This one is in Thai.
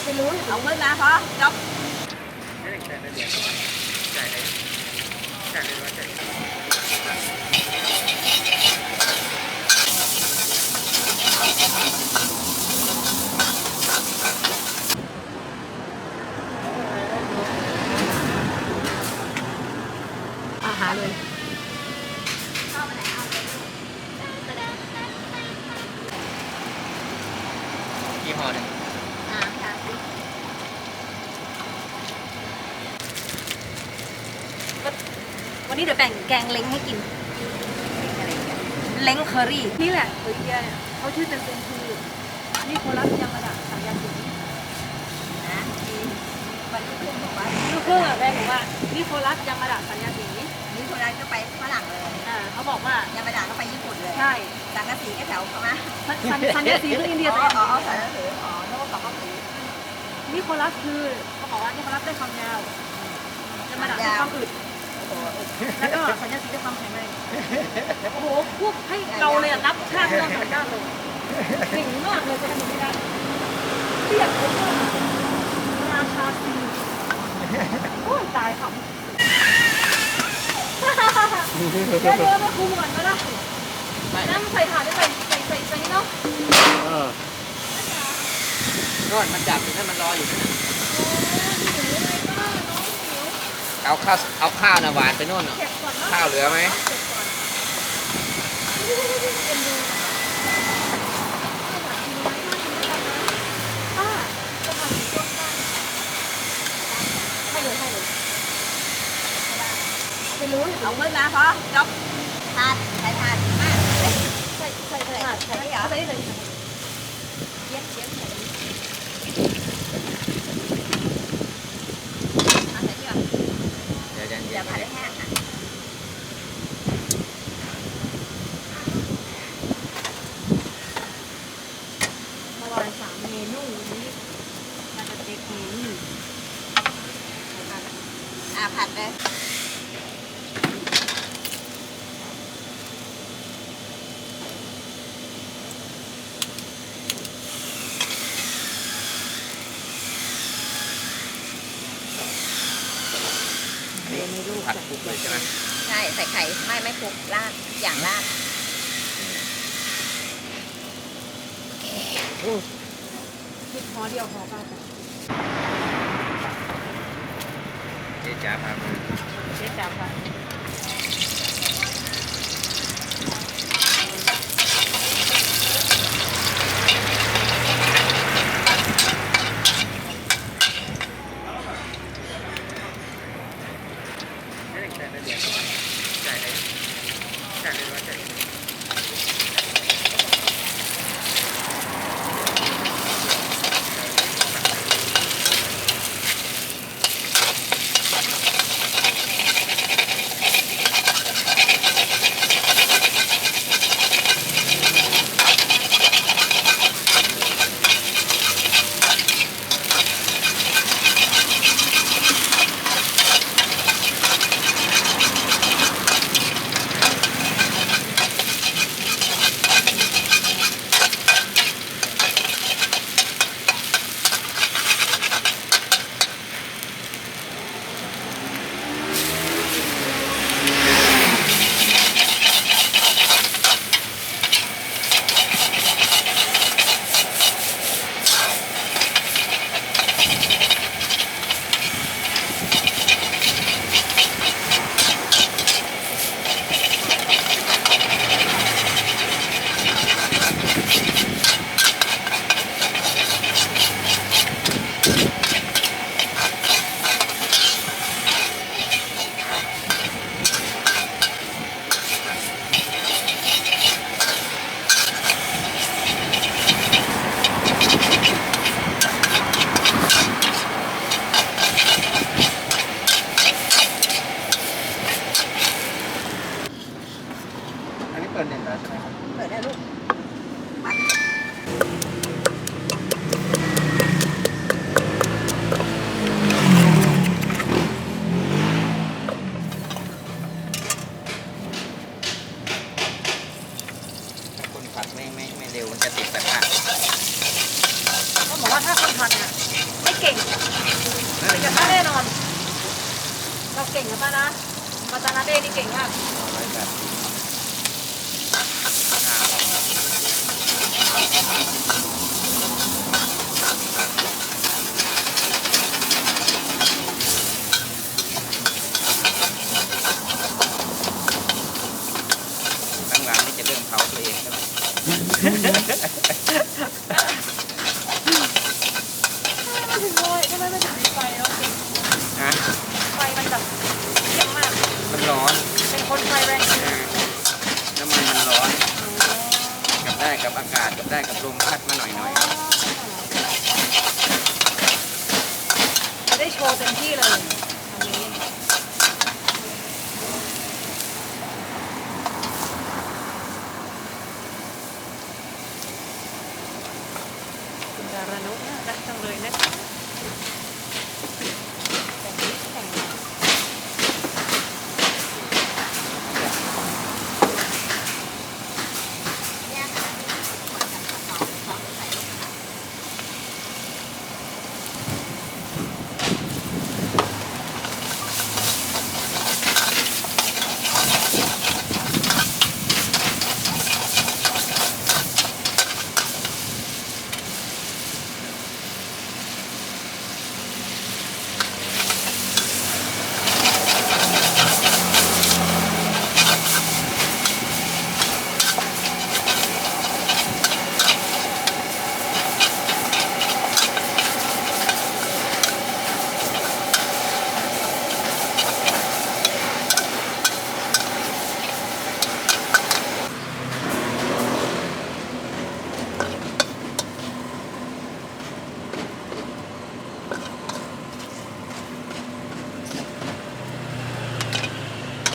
ไปรู้เอาขึ้นนะพอจบหาเลยกี่ห่อเนี่ยวันนี้เดี๋ยวแบ่งแกงเล้งให้กินเล้งเคอรี่นี่แหละตัวเดียเนี่ยเขาชื่อเต็มๆคือนี่โคลัสยามาดะสายยาสูบนะวันที่คุณบอกว่าลูกครึ่งอ่ะแม่บอกว่านี่โคลัสยามาดะสายยาสีนี่คนนั้นก็ไปฝรั่งเลยเขาบอกว่ายามาดาก็ไปญี่ปุ่นเลยใช่สังกะสีก็แถวเขามาสัญญาสีคืออินเดียอ๋อสังกะสีอ๋อโน้ตสังกะสีนี่โคลัสคือเขาบอกว่านี่โคลัสได้ความยาวจะมาดับความอึดแล้วก็สัญญาสีได้ความแข็งแรงโอ้โหพวกให้เราเลยนับข้างเราสองด้านเลยเก่งมากเลยจะทำอย่างนี้ได้เรียกเขาว่าราชาซีโอ้ยตายขำเยอะๆมาคุมก่อนก็ได้น้ำใส่ถาดได้ใส่นี่เนาะนวดมันจับอยู่นั่นมันรออยู่นั่นเอาข้าวนะหวานไปโน่นข้าวเหลือไหมไปรู้เอาขึ้นนะพอจบทานใส่ทานมากใส่ถาดใส่ได้เหรอใส่ได้เลยเย็บใส่ใส่ที่ก่อนเดี๋ยวเดี๋ยวผัดให้แห้งค่ะเมื่อวาน3 เมนูนี้มันจะเด็กเมนูผัดเลยผัดคลุกเลยใช่ไหมใช่ใส่ไข่ไม่คลุกราดอย่างราดคิดห่อเดียวห่อเปล่าเจ๊จ๋าพามาเจ๊จ๋าค่ะ เป็นกระทะแน่นอน เราเก่งกันป่ะนะปาตานาเบ้นี่เก่งมาก เอาไว้แบบตั้งหลังนี่จะเริ่มเผาตัวเองแล้ว ไม่ถึงเลยทำไมไม่ถึงไฟแล้ว นะ ไฟมันแบบเข้มมาก มันร้อน เป็นคนไฟแรงจริง น้ำมันมันร้อนกับได้กับอากาศกับได้กับลมพัดมาหน่อย จะได้โชว์เต็มที่เลย ๆ